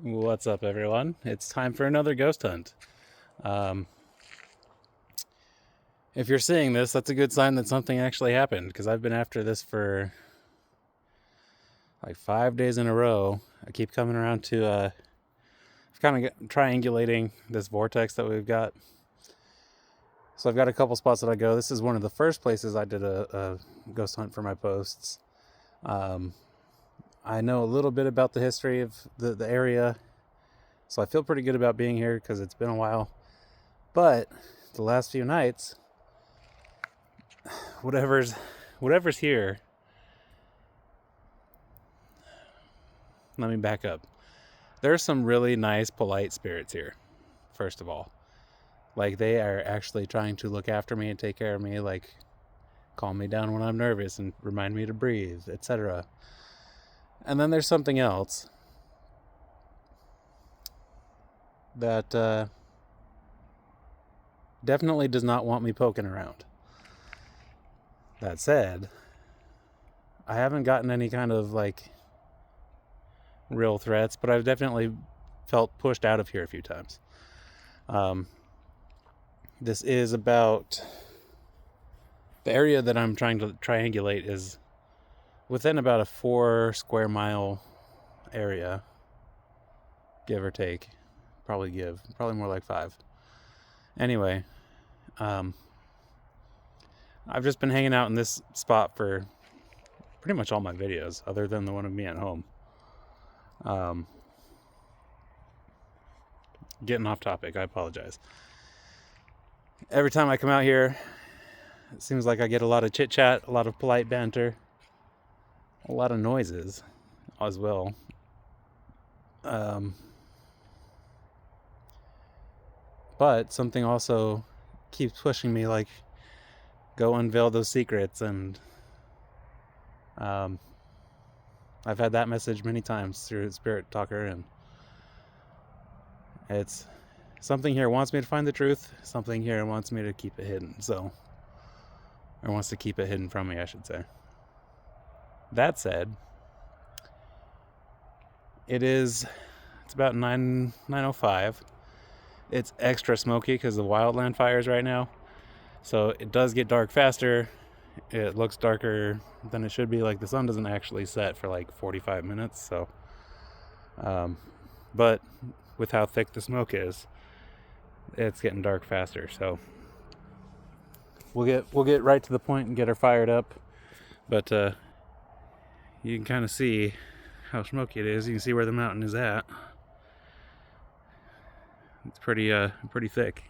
What's up, everyone? It's time for another ghost hunt. Um, if you're seeing this, that's a good sign that something actually happened, because I've been after this for like 5 days in a row. I keep coming around to kind of triangulating this vortex that we've got. So I've got a couple spots that I go. This is one of the first places I did a ghost hunt for my posts. I know a little bit about the history of the area, so I feel pretty good about being here because it's been a while. But the last few nights, whatever's here. Let me back up. There's some really nice, polite spirits here. First of all, like they are actually trying to look after me and take care of me, like calm me down when I'm nervous and remind me to breathe, etc. And then there's something else that definitely does not want me poking around. That said, I haven't gotten any kind of like real threats, but I've definitely felt pushed out of here a few times. This is about the area that I'm trying to triangulate is within about a 4 square mile area, give or take. Probably more like 5. Anyway, I've just been hanging out in this spot for pretty much all my videos, other than the one of me at home. Getting off topic, I apologize. Every time I come out here, it seems like I get a lot of chit chat, a lot of polite banter, a lot of noises as well. But something also keeps pushing me, like, go unveil those secrets, and I've had that message many times through Spirit Talker, and it's something here wants me to find the truth, something here wants me to keep it hidden, or wants to keep it hidden from me, I should say. That said, it's about 9:05. It's extra smoky because of the wildland fires right now, so it does get dark faster. It looks darker than it should be. Like, the sun doesn't actually set for like 45 minutes, so but with how thick the smoke is, it's getting dark faster. So we'll get right to the point and get her fired up. But you can kind of see how smoky it is. You can see where the mountain is at. It's pretty thick.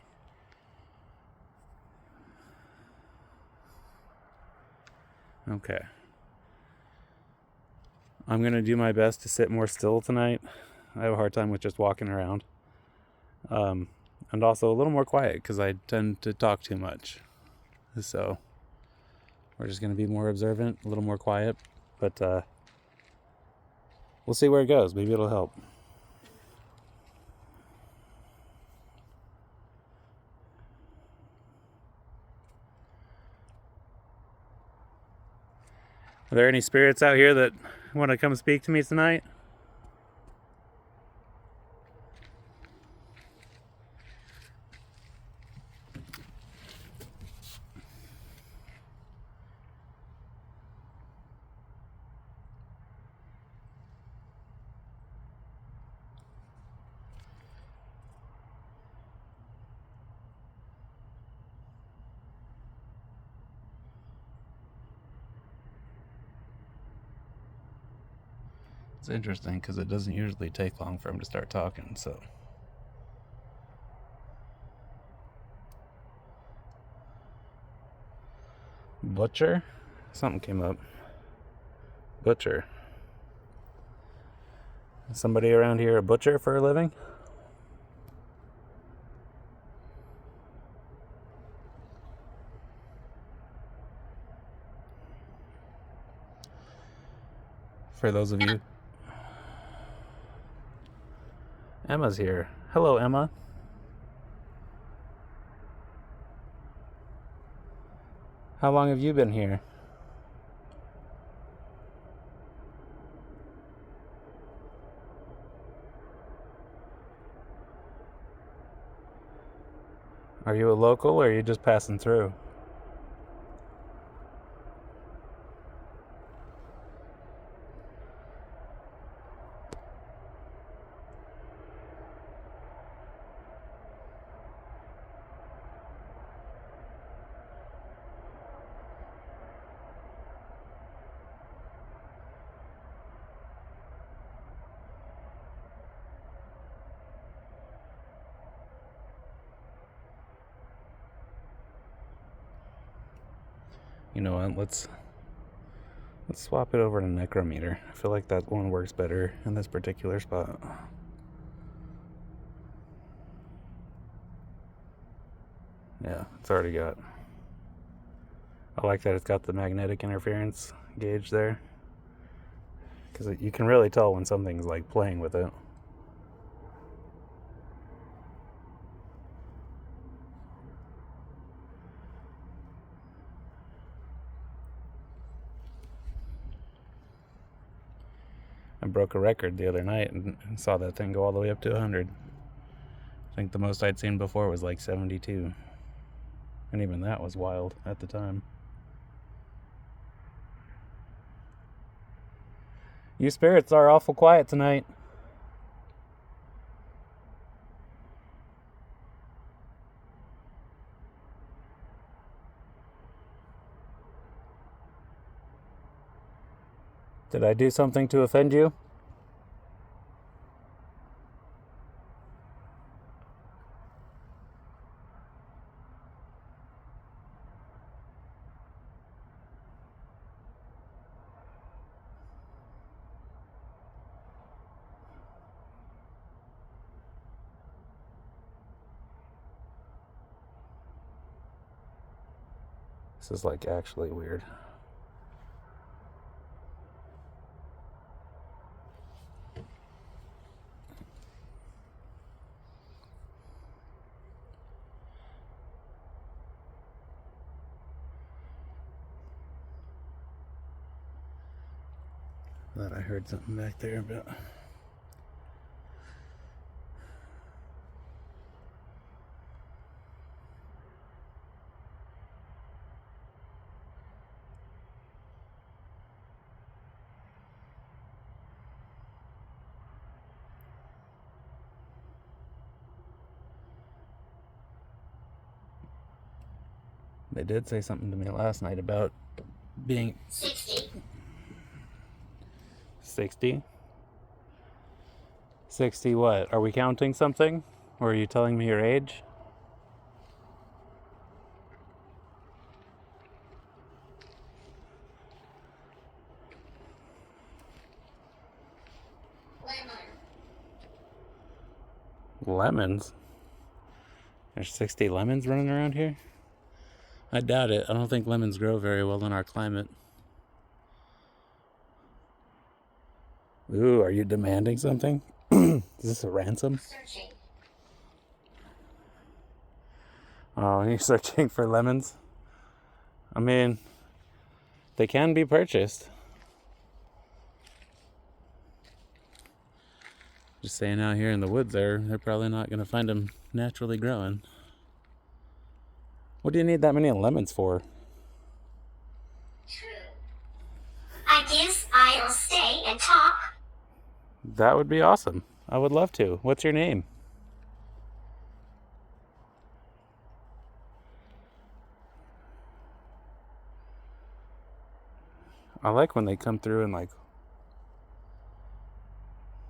Okay. I'm gonna do my best to sit more still tonight. I have a hard time with just walking around. And also a little more quiet because I tend to talk too much. So we're just gonna be more observant, a little more quiet, but we'll see where it goes. Maybe it'll help. Are there any spirits out here that want to come speak to me tonight? It's interesting because it doesn't usually take long for him to start talking, so. Butcher? Something came up. Butcher. Is somebody around here a butcher for a living? For those of you. Emma's here. Hello, Emma. How long have you been here? Are you a local or are you just passing through? You know what? Let's swap it over to Necrometer. I feel like that one works better in this particular spot. Yeah, it's already got. I like that it's got the magnetic interference gauge there, because you can really tell when something's like playing with it. I broke a record the other night and saw that thing go all the way up to 100. I think the most I'd seen before was like 72. And even that was wild at the time. You spirits are awful quiet tonight. Did I do something to offend you? This is like actually weird. I thought I heard something back there, but they did say something to me last night about being 60. 60? 60 what? Are we counting something? Or are you telling me your age? Lemons? There's 60 lemons running around here? I doubt it. I don't think lemons grow very well in our climate. Ooh, are you demanding something? Is this a ransom? Searching. Oh, you're searching for lemons? I mean, they can be purchased. Just saying, out here in the woods they're probably not going to find them naturally growing. What do you need that many lemons for? True. I guess I'll stay and talk. That would be awesome. I would love to. What's your name? I like when they come through in like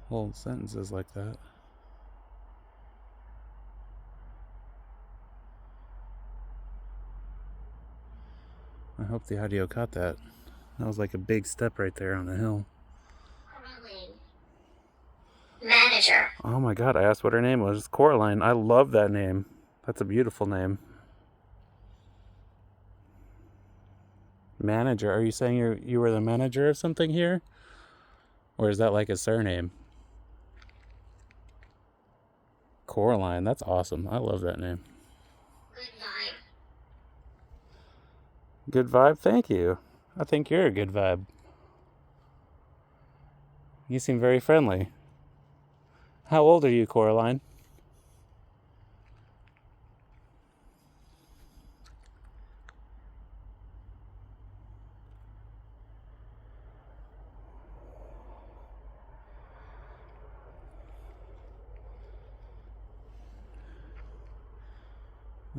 whole sentences like that. I hope the audio caught that. That was like a big step right there on the hill. Manager. Oh my god, I asked what her name was. It's Coraline. I love that name. That's a beautiful name. Manager. Are you saying you were the manager of something here? Or is that like a surname? Coraline. That's awesome. I love that name. Good vibe. Good vibe? Thank you. I think you're a good vibe. You seem very friendly. How old are you, Coraline?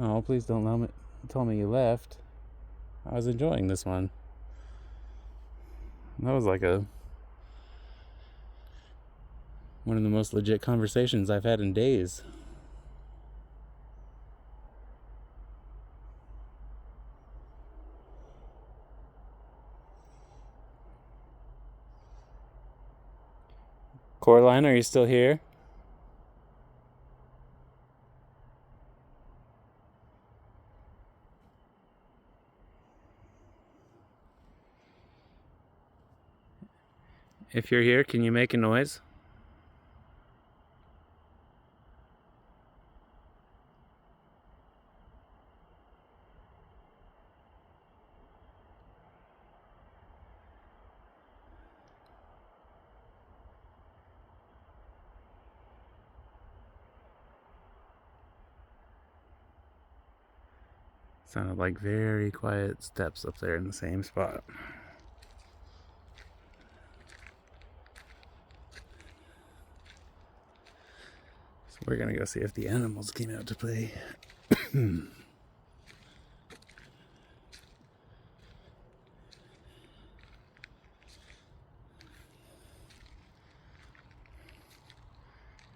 Oh, please don't tell me you left. I was enjoying this one. That was like one of the most legit conversations I've had in days. Coraline, are you still here? If you're here, can you make a noise? Sounded like very quiet steps up there in the same spot. So we're gonna go see if the animals came out to play.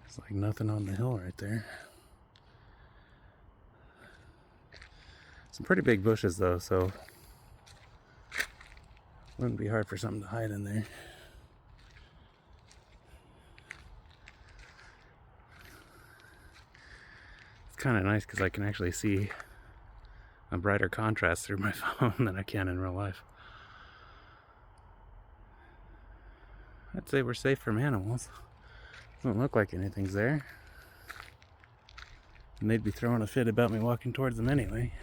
It's like nothing on the hill right there. Some pretty big bushes though, so wouldn't be hard for something to hide in there. It's kind of nice because I can actually see a brighter contrast through my phone than I can in real life. I'd say we're safe from animals. Doesn't look like anything's there. And they'd be throwing a fit about me walking towards them anyway.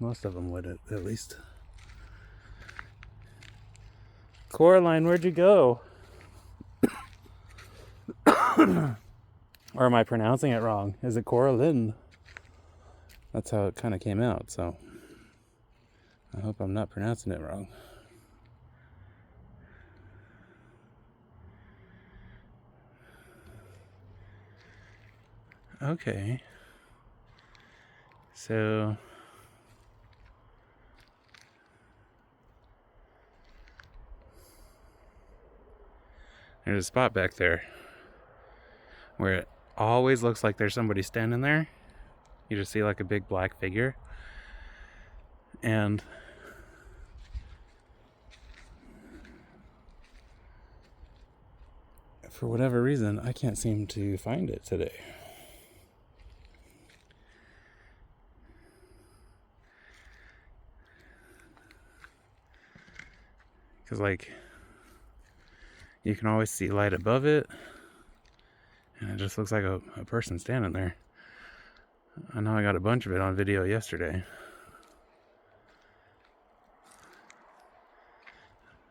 Most of them would, at least. Coraline, where'd you go? Or am I pronouncing it wrong? Is it Coraline? That's how it kind of came out, so I hope I'm not pronouncing it wrong. Okay. So there's a spot back there where it always looks like there's somebody standing there. You just see like a big black figure. And for whatever reason, I can't seem to find it today. Because, like, you can always see light above it, and it just looks like a person standing there. I know I got a bunch of it on video yesterday.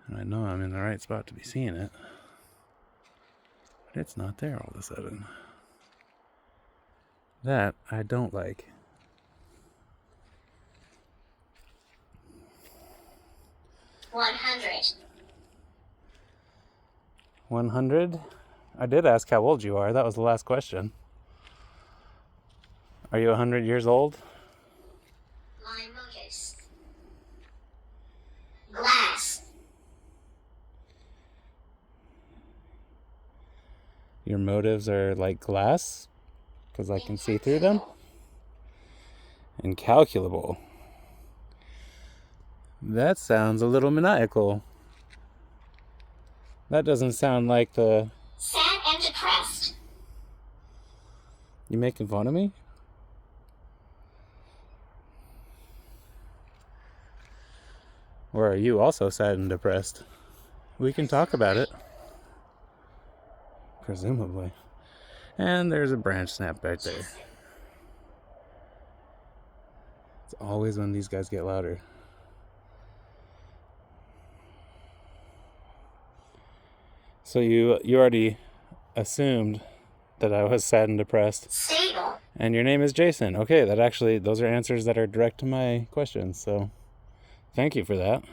And I know I'm in the right spot to be seeing it. But it's not there all of a sudden. That I don't like. $100. 100? I did ask how old you are. That was the last question. Are you 100 years old? My motives. Glass. Your motives are like glass? Because I can see through them? Incalculable. That sounds a little maniacal. That doesn't sound like the... Sad and depressed. You making fun of me? Or are you also sad and depressed? We can talk about it. Presumably. And there's a branch snap back there. It's always when these guys get louder. So you already assumed that I was sad and depressed. Stable. And your name is Jason. Okay, those are answers that are direct to my questions, so thank you for that.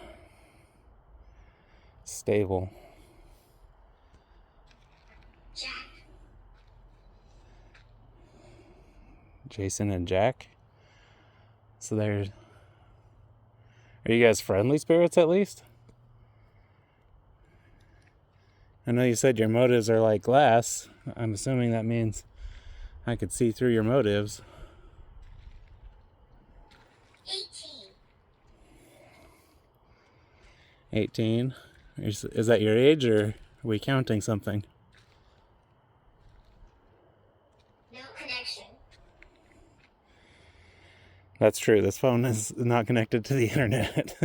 Stable. Jack. Jason and Jack. So are you guys friendly spirits at least? I know you said your motives are like glass. I'm assuming that means I could see through your motives. 18. 18? Is that your age, or are we counting something? No connection. That's true. This phone is not connected to the internet.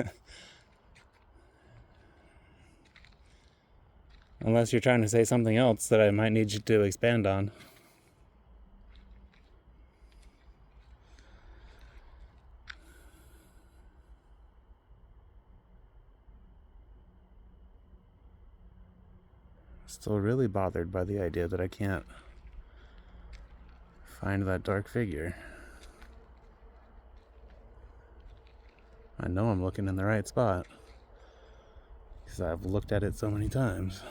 Unless you're trying to say something else that I might need you to expand on. Still really bothered by the idea that I can't find that dark figure. I know I'm looking in the right spot because I've looked at it so many times.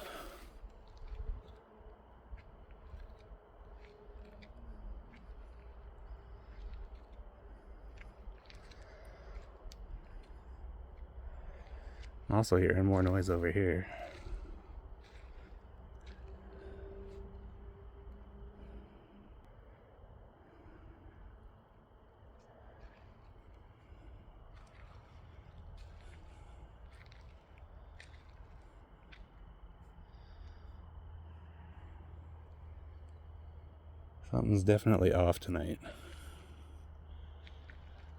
I'm also hearing more noise over here. Something's definitely off tonight.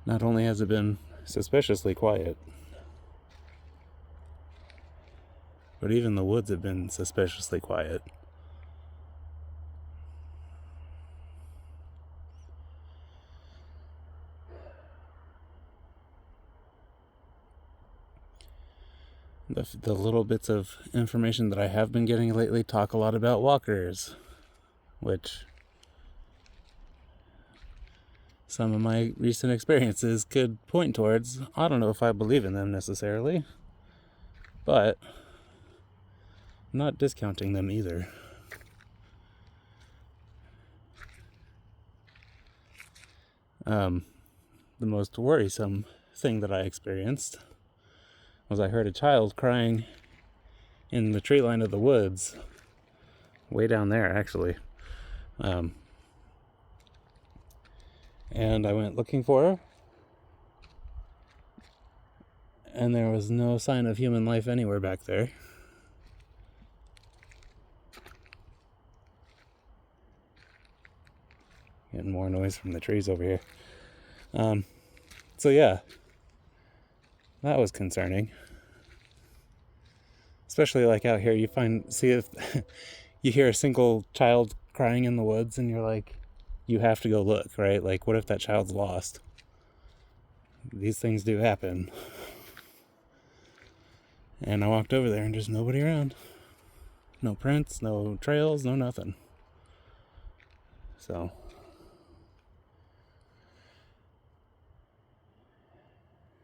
Not only has it been suspiciously quiet, but even the woods have been suspiciously quiet. The little bits of information that I have been getting lately talk a lot about walkers, which some of my recent experiences could point towards. I don't know if I believe in them necessarily, but I'm not discounting them either. The most worrisome thing that I experienced was I heard a child crying in the tree line of the woods, way down there actually. And I went looking for her, and there was no sign of human life anywhere back there. Getting more noise from the trees over here. So yeah, that was concerning. Especially like out here, see if you hear a single child crying in the woods and you're like, you have to go look, right? Like, what if that child's lost? These things do happen. And I walked over there and there's nobody around. No prints, no trails, no nothing. So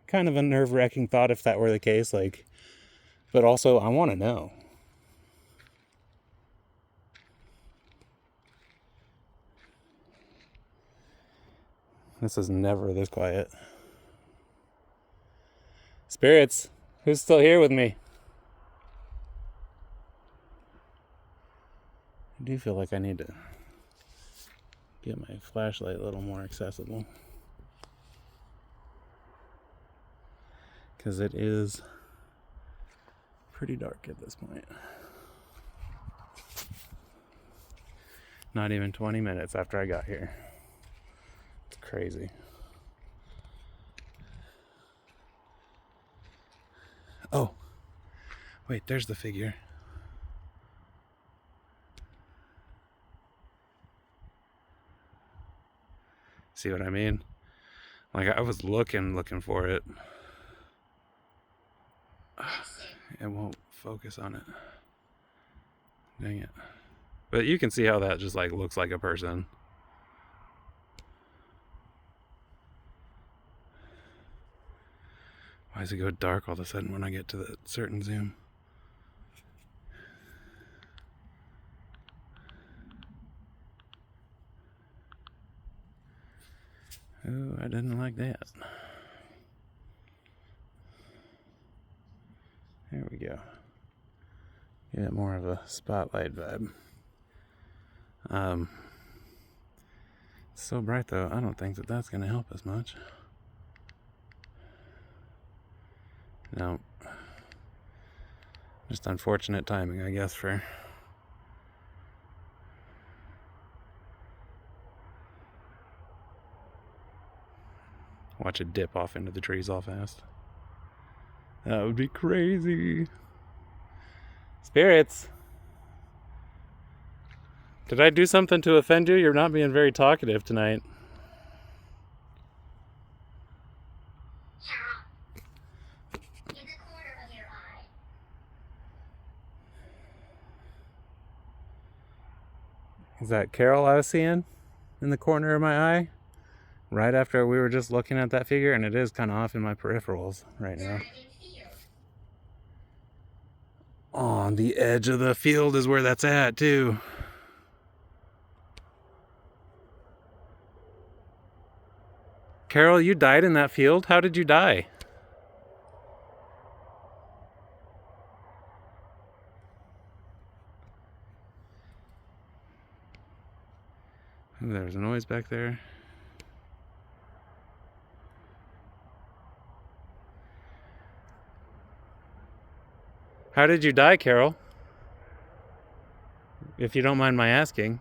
kind of a nerve-wracking thought if that were the case, like, but also I want to know. This is never this quiet. Spirits, who's still here with me? I do feel like I need to get my flashlight a little more accessible, because it is pretty dark at this point. Not even 20 minutes after I got here. It's crazy. Oh, wait, there's the figure. See what I mean? Like, I was looking for it. It won't focus on it. Dang it. But you can see how that just like looks like a person. Why does it go dark all of a sudden when I get to the certain zoom? Oh, I didn't like that. There we go. Get more of a spotlight vibe. It's so bright though, I don't think that that's going to help us much. No. Just unfortunate timing, I guess, for... Watch it dip off into the trees all fast. That would be crazy. Spirits! Did I do something to offend you? You're not being very talkative tonight. Carol, in the corner of your eye. Is that Carol I was seeing in the corner of my eye? Right after we were just looking at that figure, and it is kind of off in my peripherals right now. On the edge of the field is where that's at, too. Carol, you died in that field? How did you die? Ooh, there's a noise back there. How did you die, Carol? If you don't mind my asking.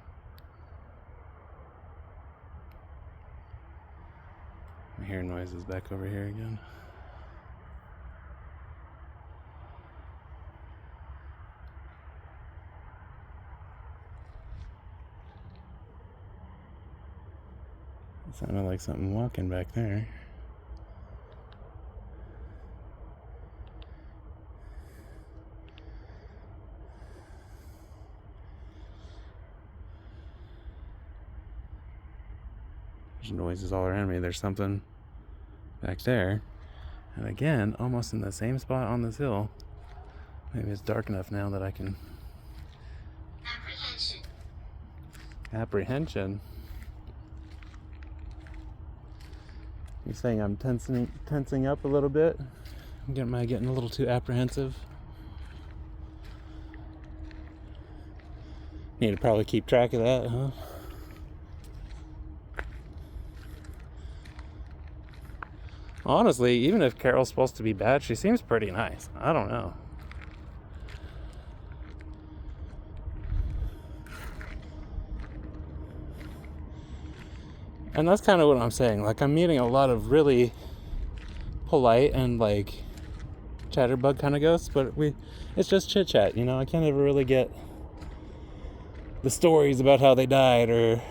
I hear noises back over here again. It sounded like something walking back there. There's noises all around me. There's something back there. And again, almost in the same spot on this hill. Maybe it's dark enough now that I can... Apprehension. Apprehension? You're saying I'm tensing up a little bit? Am I getting a little too apprehensive? Need to probably keep track of that, huh? Honestly, even if Carol's supposed to be bad, she seems pretty nice. I don't know. And that's kind of what I'm saying. Like, I'm meeting a lot of really polite and, like, chatterbug kind of ghosts, but it's just chit-chat, you know? I can't ever really get the stories about how they died or,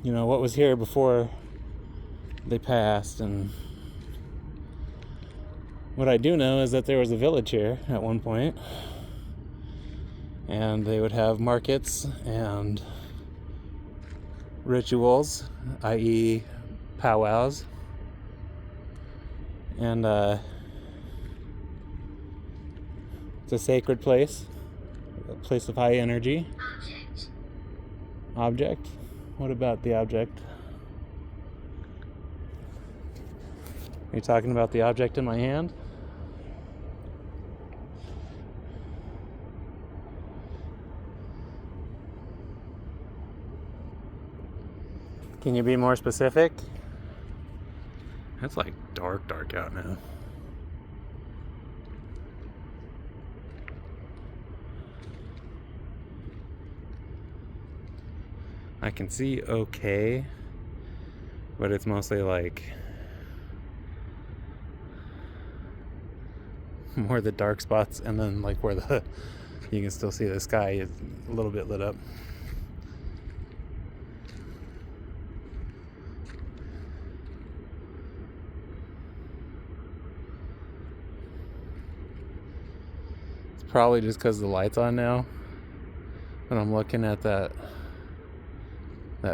you know, what was here before they passed. And what I do know is that there was a village here at one point, and they would have markets and rituals, i.e. powwows, and it's a sacred place, a place of high energy. Object? What about the object? Are you talking about the object in my hand? Can you be more specific? It's like dark out now. I can see okay, but it's mostly like more the dark spots, and then like where you can still see the sky is a little bit lit up. It's probably just because the light's on now, but I'm looking at that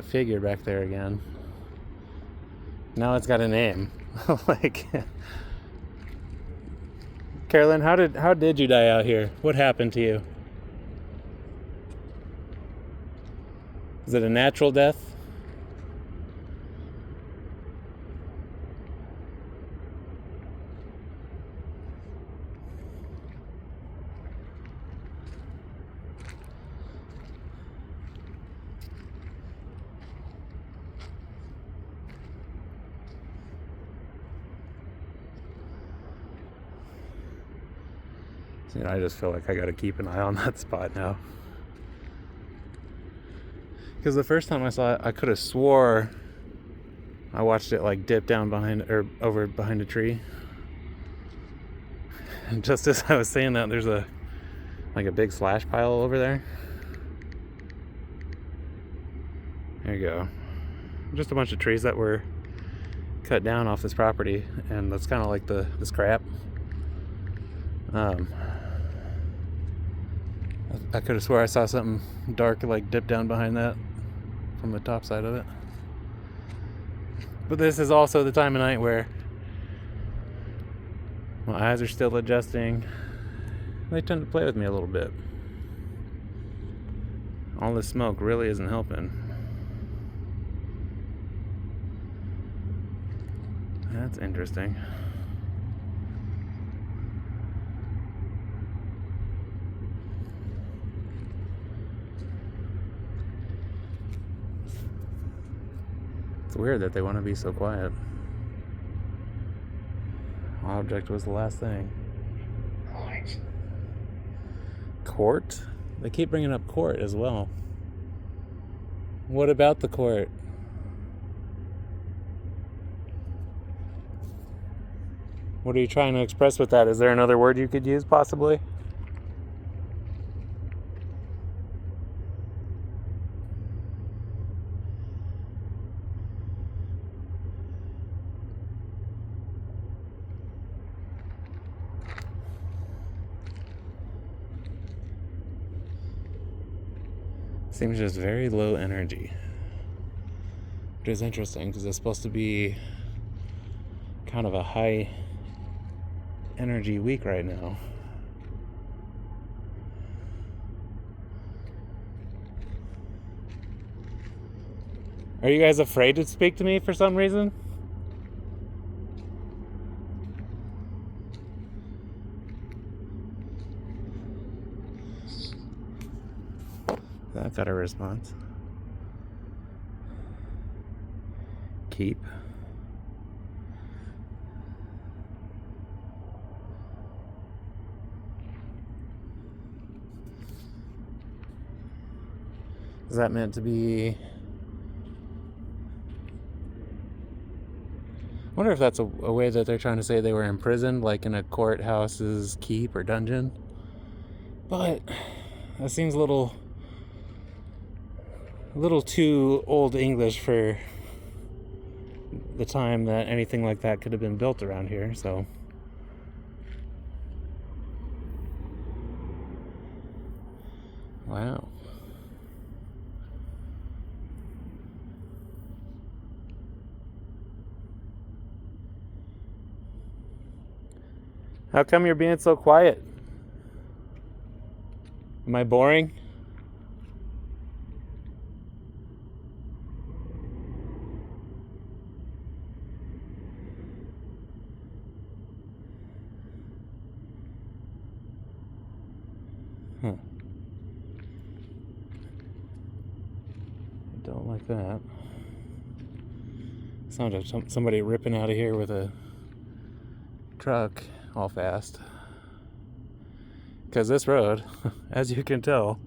figure back there again. Now it's got a name. Like, Carolyn, how did you die out here? What happened to you? Is it a natural death? So, I just feel like I gotta keep an eye on that spot now. Because the first time I saw it, I could have swore I watched it like dip down behind or over behind a tree. And just as I was saying that, there's a big slash pile over there. There you go. Just a bunch of trees that were cut down off this property, and that's kind of like the scrap. I could have swore I saw something dark like dip down behind that from the top side of it. But this is also the time of night where my eyes are still adjusting. They tend to play with me a little bit. All this smoke really isn't helping. That's interesting. It's weird that they want to be so quiet. Object was the last thing. Court? They keep bringing up court as well. What about the court? What are you trying to express with that? Is there another word you could use, possibly? Seems just very low energy. Which is interesting because it's supposed to be kind of a high energy week right now. Are you guys afraid to speak to me for some reason? That got a response. Keep. Is that meant to be... I wonder if that's a way that they're trying to say they were imprisoned, like in a courthouse's keep or dungeon. But that seems a little too old English for the time that anything like that could have been built around here, so... Wow. How come you're being so quiet? Am I boring? Huh. I don't like that. Sounds like somebody ripping out of here with a truck all fast. Because this road, as you can tell,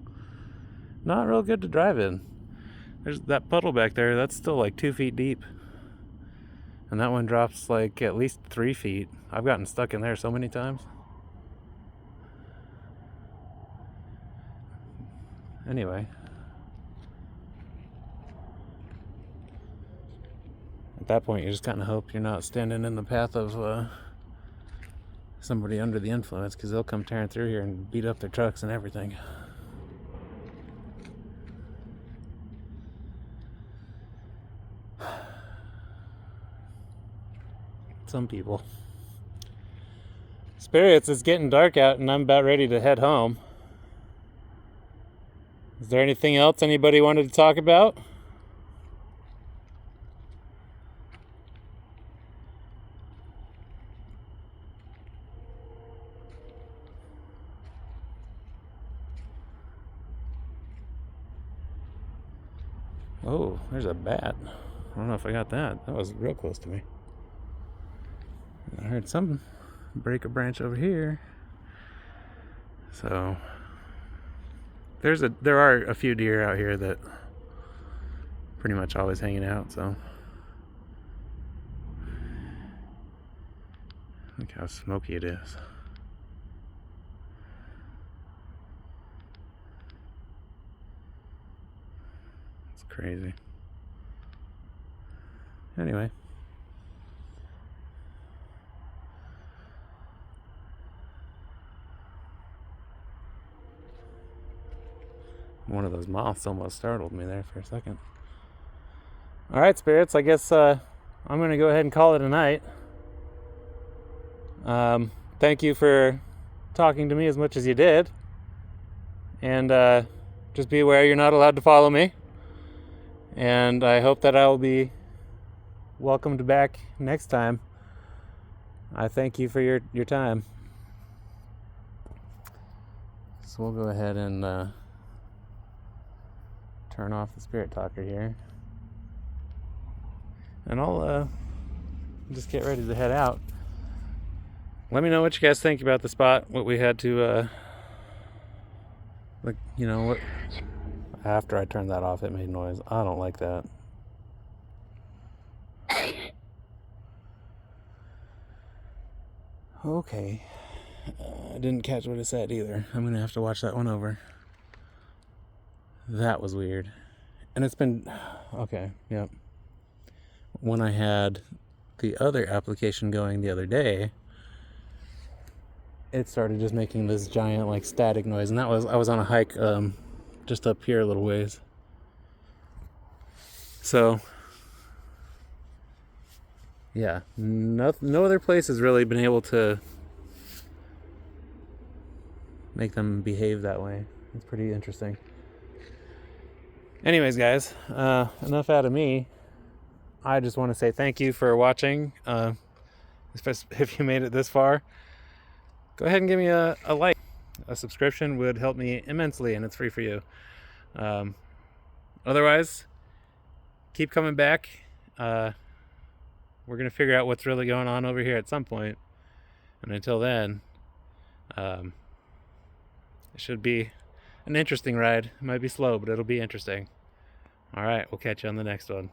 not real good to drive in. There's that puddle back there, that's still like 2 feet deep. And that one drops like at least 3 feet. I've gotten stuck in there so many times. Anyway. At that point, you just kind of hope you're not standing in the path of somebody under the influence, because they'll come tearing through here and beat up their trucks and everything. Some people. Spirits, it's getting dark out and I'm about ready to head home. Is there anything else anybody wanted to talk about? Oh, there's a bat. I don't know if I got that. That was real close to me. I heard something break a branch over here. So there are a few deer out here that pretty much always hanging out, so look how smoky it is. It's crazy. Anyway. One of those moths almost startled me there for a second. Alright, spirits, I guess I'm going to go ahead and call it a night. Thank you for talking to me as much as you did. And just be aware you're not allowed to follow me. And I hope that I will be welcomed back next time. I thank you for your time. So we'll go ahead and turn off the spirit talker here. And I'll just get ready to head out. Let me know what you guys think about the spot, what we had to like, you know, what after I turned that off it made noise. I don't like that. Okay. I didn't catch what it said either. I'm gonna have to watch that one over. That was weird. And it's been okay, yep. When I had the other application going the other day, it started just making this giant like static noise, and I was on a hike just up here a little ways. So yeah, no other place has really been able to make them behave that way. It's pretty interesting. Anyways, guys, enough out of me. I just want to say thank you for watching. If you made it this far, go ahead and give me a like. A subscription would help me immensely, and it's free for you. Otherwise, keep coming back. We're going to figure out what's really going on over here at some point. And until then, it should be an interesting ride. It might be slow, but it'll be interesting. All right, we'll catch you on the next one.